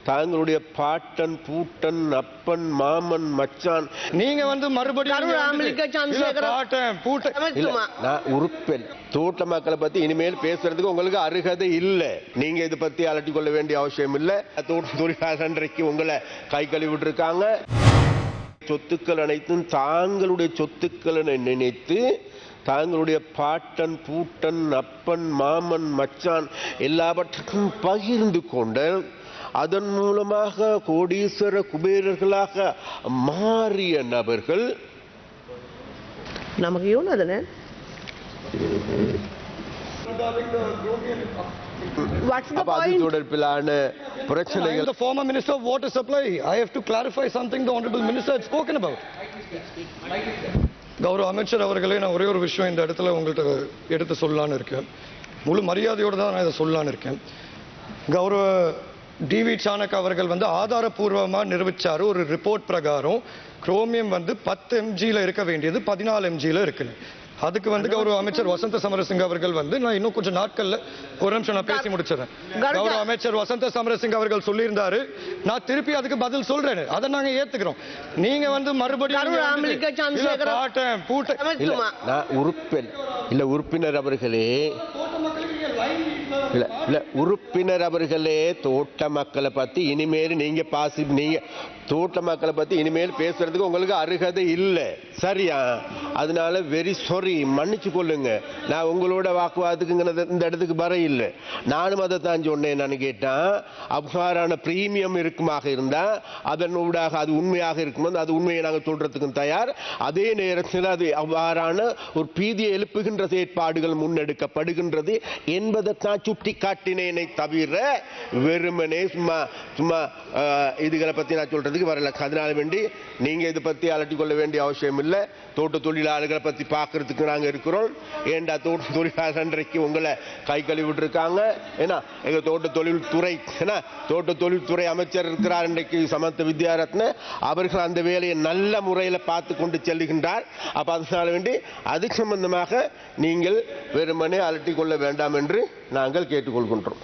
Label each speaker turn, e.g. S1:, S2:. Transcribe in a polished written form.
S1: தாங்களுடைய பாட்டன் பூட்டன் அப்பன் மாமன் மச்சான்
S2: நீங்க மறுபடியும்
S1: நான் உறுப்பில் தோட்ட மக்களை பத்தி இனிமேல் பேசுறதுக்கு உங்களுக்கு அருகதை இல்லை. நீங்க இதை பத்தி அலட்டி கொள்ள வேண்டிய அவசியம் இல்லை. தோட்ட தொழிலாளர்களுக்கு உங்களை கை கழுவிட்டு இருக்காங்க. சொத்துக்கள் அனைத்தும் தாங்களுடைய சொத்துக்களை நினைத்து தாங்களுடைய பாட்டன் பூட்டன் அப்பன் மாமன் மச்சான் எல்லாவற்றுக்கும் பகிர்ந்து கொண்ட அதன் மூலமாக கோடீஸ்வர குபேரர்களாக மாறிய நபர்கள்
S3: நமக்கு யோனதனே What's the point?
S2: The former Minister of Water Supply. I have to clarify something the Honorable Minister had spoken about. கௌரவ அமைச்சர் அவர்களே, நான் ஒரே ஒரு விஷயம் இந்த இடத்துல உங்கள்கிட்ட எடுத்து சொல்லலான்னு இருக்கேன். முழு மரியாதையோடு தான் நான் இதை சொல்லலான்னு இருக்கேன். கௌரவ டிவி சாணக் அவர்கள் ஆதாரபூர்வமாக நிரூபிச்சாரு. ஒரு ரிப்போர்ட் பிரகாரம் குரோமியம் 10 mgல இருக்க வேண்டியது 14 mgல இருக்குன்னு. அதுக்கு கௌரவ அமைச்சர் வசந்த சமரசிங்க அவர்கள் நான் இன்னும் கொஞ்சம் நாட்கள்ல ஒரு நிமிஷம் நான் பேசி முடிச்சிடறேன். கௌரவ அமைச்சர் வசந்த சமரசிங்க அவர்கள் சொல்லியிருந்தாரு, நான் திருப்பி அதுக்கு பதில் சொல்றேன். அதை நாங்க ஏத்துக்கிறோம். நீங்க மறுபடியும்
S1: உறுப்பினர் அவர்களே உறுப்பினர் அவர்களே தோட்ட மக்களை பத்தி இனிமேல் நீங்க தோட்ட மக்களை பத்தி இனிமேல் பேசுறதுக்கு உங்களுக்கு அருகதை இல்லை. சரியா? அதனால வெரி சாரி, மன்னிச்சு கொள்ளுங்க. நான் உங்களோட வாக்குவாதத்துக்கு இந்த இடத்துக்கு வர இல்லை. நானும் அதை தான் சொன்னேன். நான் கேட்டேன், அவ்வாறான பிரீமியம் இருக்குமாக இருந்தா அதன் ஊடாக அது உண்மையாக இருக்கும்போது அது உண்மையை நாங்கள் சொல்றதுக்கும் தயார். அதே நேரத்தில் அது அவ்வாறான ஒரு பீதியை எழுப்புகின்ற செயற்பாடுகள் முன்னெடுக்கப்படுகின்றது என்பதை தான் சுட்டி காட்டினேனை தவிர வெறுமனே சும்மா சும்மா இதுகளை பத்தி நான் சொல்றதுக்கு வரல. அதனால வேண்டி நீங்க இதை பத்தி அலட்டிக் கொள்ள வேண்டிய அவசியம் இல்லை. தோட்ட தொழிலாளர்களை பத்தி பார்க்கறதுக்கு நாங்க இருக்கிறோம். ஏண்டா தோட்ட தொழிலாளர்களுக்கு உங்களை கை கழுவிட்டு இருக்காங்க. ஏன்னா எங்க தோட்ட தொழில்துறை தோட்ட தொழில்துறை அமைச்சர் இருக்கிறார் இன்றைக்கு சமந்த வித்யாரத்ன. அவர்கள் அந்த வேலையை நல்ல முறையில் பார்த்து கொண்டு செல்லுகின்றார். அப்ப அதனால வேண்டி அது சம்பந்தமாக நீங்கள் வெறுமனே அலட்டிக் கொள்ள வேண்டாம் என்று நாங்கள் கேட்டுக்கொள்கின்றோம்.